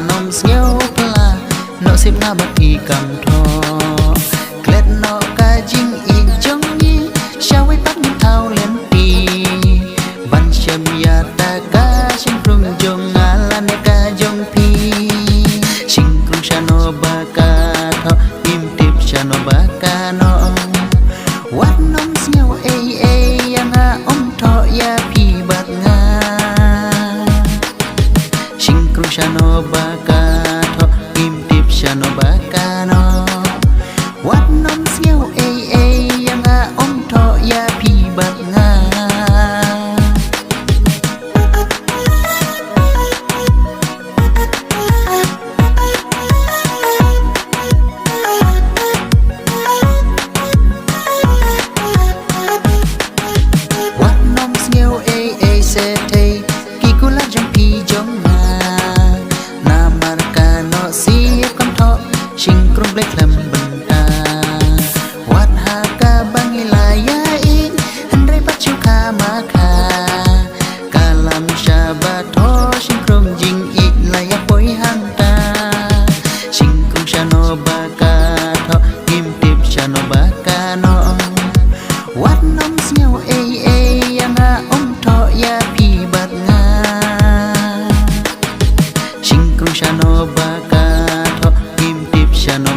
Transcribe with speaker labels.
Speaker 1: nôm xéo pla nọ xếp na bát y cầm thọ klet nọ ca jing y jong yi sao với tóc những thao lên pi ban châm ya ta ca sinh rung jong ala ne ca jong pi sinh rung chano ba ca thọ im tip chano ba ca nọ wat nôm xéo yang a om thọ ya pi bat nga sinh rung chano ba ca thọ im tip chano ba ca nọ wat nôm xéo yang a om thọ ya pi bat nga wat nôm xéo se thei ki kula jong pi jong nga na marka no si kon tho sing krong blek lam benta wat ha ka bangilaya in handai pachu kha ma kha kalam shabato sing krong jing i laya poi hang ta sing krong shano ba ka tho kim tip shano ba ka no wat nom siao yang a om tho ya pi bat nga sing krong shano ba ka tho kim tip shano